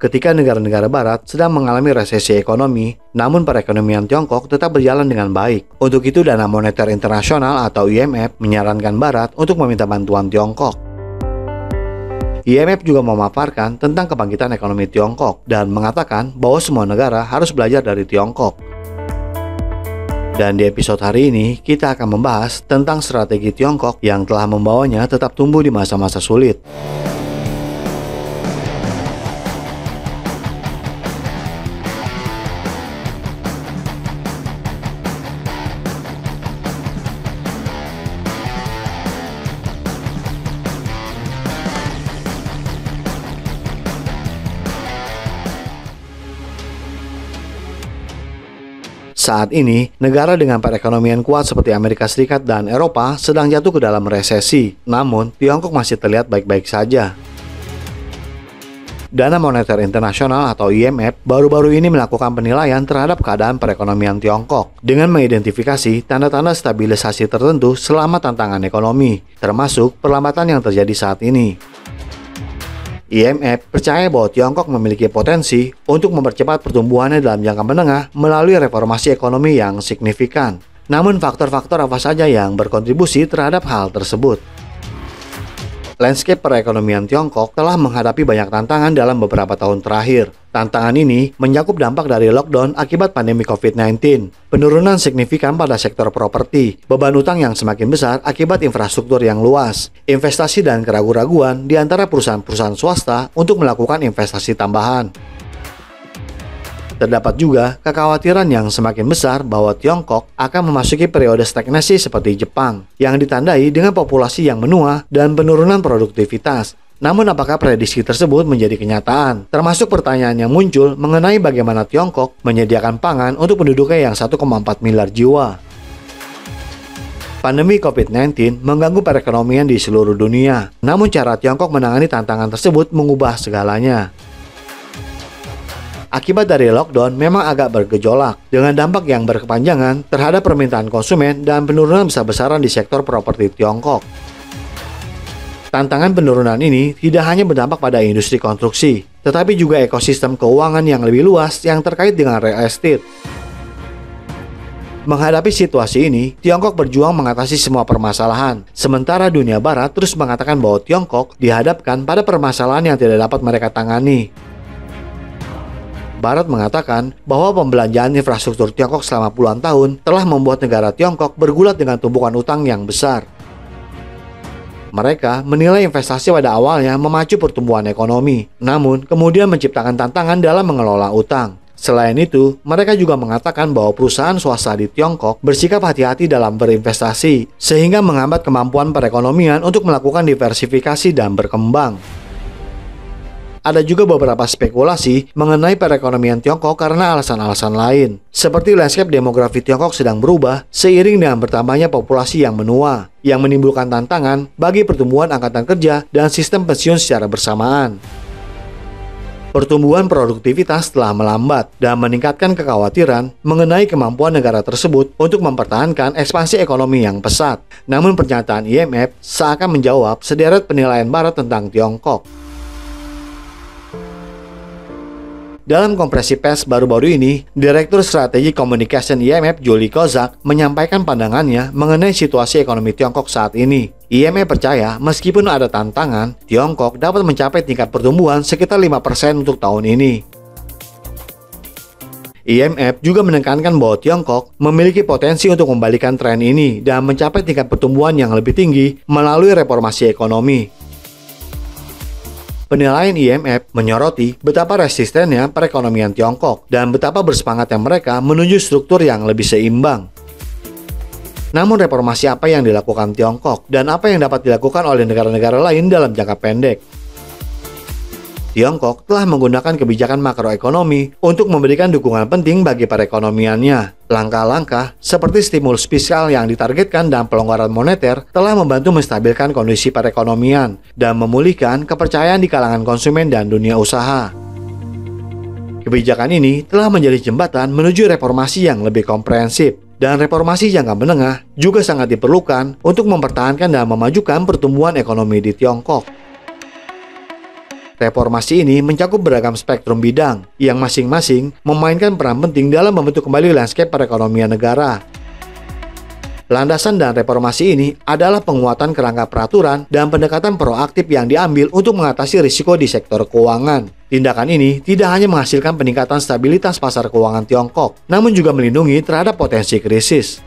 ketika negara-negara barat sedang mengalami resesi ekonomi, namun perekonomian Tiongkok tetap berjalan dengan baik. Untuk itu, Dana Moneter Internasional atau IMF menyarankan barat untuk meminta bantuan Tiongkok. IMF juga memaparkan tentang kebangkitan ekonomi Tiongkok dan mengatakan bahwa semua negara harus belajar dari Tiongkok. Dan di episode hari ini, kita akan membahas tentang strategi Tiongkok yang telah membawanya tetap tumbuh di masa-masa sulit. Saat ini, negara dengan perekonomian kuat seperti Amerika Serikat dan Eropa sedang jatuh ke dalam resesi. Namun, Tiongkok masih terlihat baik-baik saja. Dana Moneter Internasional atau IMF baru-baru ini melakukan penilaian terhadap keadaan perekonomian Tiongkok dengan mengidentifikasi tanda-tanda stabilisasi tertentu selama tantangan ekonomi, termasuk perlambatan yang terjadi saat ini. IMF percaya bahwa Tiongkok memiliki potensi untuk mempercepat pertumbuhannya dalam jangka menengah melalui reformasi ekonomi yang signifikan. Namun faktor-faktor apa saja yang berkontribusi terhadap hal tersebut? Landscape perekonomian Tiongkok telah menghadapi banyak tantangan dalam beberapa tahun terakhir. Tantangan ini mencakup dampak dari lockdown akibat pandemi COVID-19, penurunan signifikan pada sektor properti, beban utang yang semakin besar akibat infrastruktur yang luas, investasi dan keraguan-raguan di antara perusahaan-perusahaan swasta untuk melakukan investasi tambahan. Terdapat juga kekhawatiran yang semakin besar bahwa Tiongkok akan memasuki periode stagnasi seperti Jepang, yang ditandai dengan populasi yang menua dan penurunan produktivitas. Namun apakah prediksi tersebut menjadi kenyataan? Termasuk pertanyaan yang muncul mengenai bagaimana Tiongkok menyediakan pangan untuk penduduknya yang 1,4 miliar jiwa. Pandemi COVID-19 mengganggu perekonomian di seluruh dunia. Namun cara Tiongkok menangani tantangan tersebut mengubah segalanya. Akibat dari lockdown memang agak bergejolak, dengan dampak yang berkepanjangan terhadap permintaan konsumen dan penurunan besar-besaran di sektor properti Tiongkok. Tantangan penurunan ini tidak hanya berdampak pada industri konstruksi, tetapi juga ekosistem keuangan yang lebih luas yang terkait dengan real estate. Menghadapi situasi ini, Tiongkok berjuang mengatasi semua permasalahan, sementara dunia barat terus mengatakan bahwa Tiongkok dihadapkan pada permasalahan yang tidak dapat mereka tangani. Barat mengatakan bahwa pembelanjaan infrastruktur Tiongkok selama puluhan tahun telah membuat negara Tiongkok bergulat dengan tumpukan utang yang besar. Mereka menilai investasi pada awalnya memacu pertumbuhan ekonomi, namun kemudian menciptakan tantangan dalam mengelola utang. Selain itu, mereka juga mengatakan bahwa perusahaan swasta di Tiongkok bersikap hati-hati dalam berinvestasi, sehingga menghambat kemampuan perekonomian untuk melakukan diversifikasi dan berkembang. Ada juga beberapa spekulasi mengenai perekonomian Tiongkok karena alasan-alasan lain, seperti landscape demografi Tiongkok sedang berubah seiring dengan bertambahnya populasi yang menua, yang menimbulkan tantangan bagi pertumbuhan angkatan kerja dan sistem pensiun secara bersamaan. Pertumbuhan produktivitas telah melambat dan meningkatkan kekhawatiran mengenai kemampuan negara tersebut untuk mempertahankan ekspansi ekonomi yang pesat. Namun pernyataan IMF seakan menjawab sederet penilaian Barat tentang Tiongkok. Dalam konferensi pers baru-baru ini, Direktur Strategi Communication IMF Julie Kozak menyampaikan pandangannya mengenai situasi ekonomi Tiongkok saat ini. IMF percaya meskipun ada tantangan, Tiongkok dapat mencapai tingkat pertumbuhan sekitar 5% untuk tahun ini. IMF juga menekankan bahwa Tiongkok memiliki potensi untuk membalikan tren ini dan mencapai tingkat pertumbuhan yang lebih tinggi melalui reformasi ekonomi. Penilaian IMF menyoroti betapa resistennya perekonomian Tiongkok dan betapa bersemangatnya mereka menuju struktur yang lebih seimbang. Namun reformasi apa yang dilakukan Tiongkok dan apa yang dapat dilakukan oleh negara-negara lain dalam jangka pendek? Tiongkok telah menggunakan kebijakan makroekonomi untuk memberikan dukungan penting bagi perekonomiannya. Langkah-langkah seperti stimulus fiskal yang ditargetkan dan pelonggaran moneter telah membantu menstabilkan kondisi perekonomian dan memulihkan kepercayaan di kalangan konsumen dan dunia usaha. Kebijakan ini telah menjadi jembatan menuju reformasi yang lebih komprehensif, dan reformasi jangka menengah juga sangat diperlukan untuk mempertahankan dan memajukan pertumbuhan ekonomi di Tiongkok. Reformasi ini mencakup beragam spektrum bidang yang masing-masing memainkan peran penting dalam membentuk kembali landscape perekonomian negara. Landasan dan reformasi ini adalah penguatan kerangka peraturan dan pendekatan proaktif yang diambil untuk mengatasi risiko di sektor keuangan. Tindakan ini tidak hanya menghasilkan peningkatan stabilitas pasar keuangan Tiongkok, namun juga melindungi terhadap potensi krisis.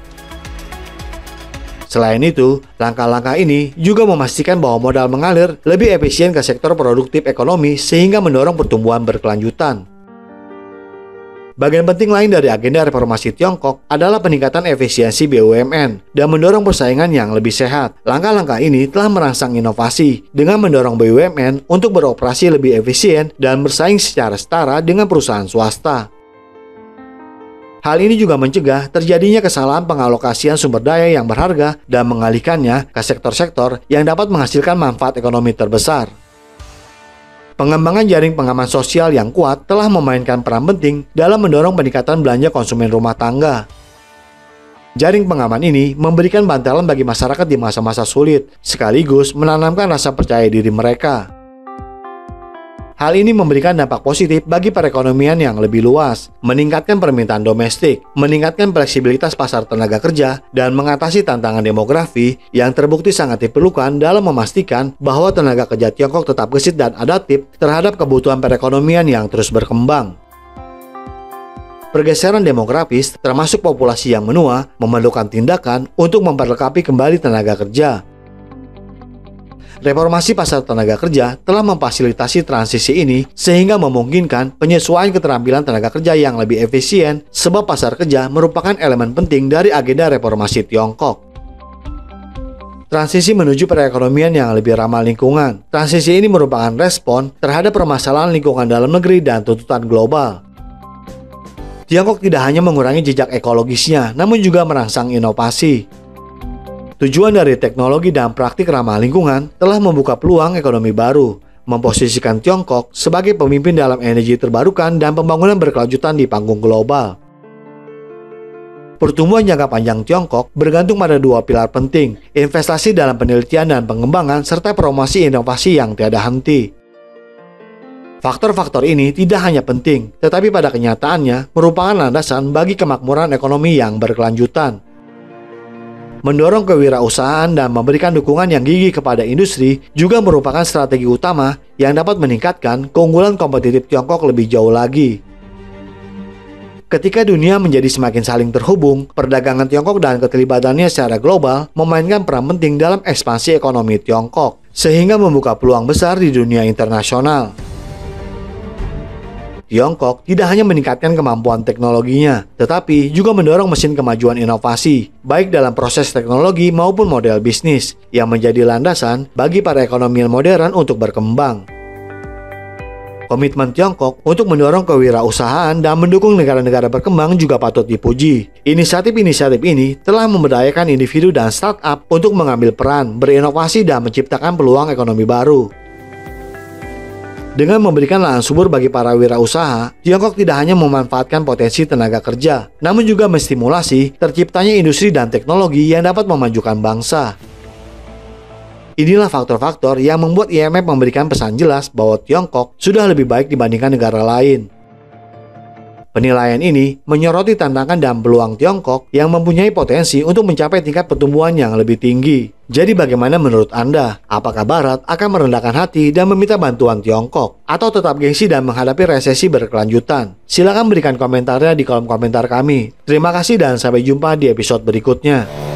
Selain itu, langkah-langkah ini juga memastikan bahwa modal mengalir lebih efisien ke sektor produktif ekonomi sehingga mendorong pertumbuhan berkelanjutan. Bagian penting lain dari agenda reformasi Tiongkok adalah peningkatan efisiensi BUMN dan mendorong persaingan yang lebih sehat. Langkah-langkah ini telah merangsang inovasi dengan mendorong BUMN untuk beroperasi lebih efisien dan bersaing secara setara dengan perusahaan swasta. Hal ini juga mencegah terjadinya kesalahan pengalokasian sumber daya yang berharga dan mengalihkannya ke sektor-sektor yang dapat menghasilkan manfaat ekonomi terbesar. Pengembangan jaring pengaman sosial yang kuat telah memainkan peran penting dalam mendorong peningkatan belanja konsumen rumah tangga. Jaring pengaman ini memberikan bantalan bagi masyarakat di masa-masa sulit, sekaligus menanamkan rasa percaya diri mereka. Hal ini memberikan dampak positif bagi perekonomian yang lebih luas, meningkatkan permintaan domestik, meningkatkan fleksibilitas pasar tenaga kerja, dan mengatasi tantangan demografi yang terbukti sangat diperlukan dalam memastikan bahwa tenaga kerja Tiongkok tetap gesit dan adaptif terhadap kebutuhan perekonomian yang terus berkembang. Pergeseran demografis, termasuk populasi yang menua, memerlukan tindakan untuk memperlengkapi kembali tenaga kerja. Reformasi pasar tenaga kerja telah memfasilitasi transisi ini sehingga memungkinkan penyesuaian keterampilan tenaga kerja yang lebih efisien sebab pasar kerja merupakan elemen penting dari agenda reformasi Tiongkok. Transisi menuju perekonomian yang lebih ramah lingkungan. Transisi ini merupakan respon terhadap permasalahan lingkungan dalam negeri dan tuntutan global. Tiongkok tidak hanya mengurangi jejak ekologisnya, namun juga merangsang inovasi. Tujuan dari teknologi dan praktik ramah lingkungan telah membuka peluang ekonomi baru, memposisikan Tiongkok sebagai pemimpin dalam energi terbarukan dan pembangunan berkelanjutan di panggung global. Pertumbuhan jangka panjang Tiongkok bergantung pada dua pilar penting, investasi dalam penelitian dan pengembangan serta promosi inovasi yang tiada henti. Faktor-faktor ini tidak hanya penting, tetapi pada kenyataannya merupakan landasan bagi kemakmuran ekonomi yang berkelanjutan. Mendorong kewirausahaan dan memberikan dukungan yang gigih kepada industri juga merupakan strategi utama yang dapat meningkatkan keunggulan kompetitif Tiongkok lebih jauh lagi. Ketika dunia menjadi semakin saling terhubung, perdagangan Tiongkok dan keterlibatannya secara global memainkan peran penting dalam ekspansi ekonomi Tiongkok, sehingga membuka peluang besar di dunia internasional. Tiongkok tidak hanya meningkatkan kemampuan teknologinya, tetapi juga mendorong mesin kemajuan inovasi, baik dalam proses teknologi maupun model bisnis, yang menjadi landasan bagi perekonomian modern untuk berkembang. Komitmen Tiongkok untuk mendorong kewirausahaan dan mendukung negara-negara berkembang juga patut dipuji. Inisiatif-inisiatif ini telah memberdayakan individu dan startup untuk mengambil peran, berinovasi, dan menciptakan peluang ekonomi baru. Dengan memberikan lahan subur bagi para wirausaha, Tiongkok tidak hanya memanfaatkan potensi tenaga kerja, namun juga menstimulasi terciptanya industri dan teknologi yang dapat memajukan bangsa. Inilah faktor-faktor yang membuat IMF memberikan pesan jelas bahwa Tiongkok sudah lebih baik dibandingkan negara lain. Penilaian ini menyoroti tantangan dan peluang Tiongkok yang mempunyai potensi untuk mencapai tingkat pertumbuhan yang lebih tinggi. Jadi bagaimana menurut Anda? Apakah Barat akan merendahkan hati dan meminta bantuan Tiongkok? Atau tetap gengsi dan menghadapi resesi berkelanjutan? Silakan berikan komentarnya di kolom komentar kami. Terima kasih dan sampai jumpa di episode berikutnya.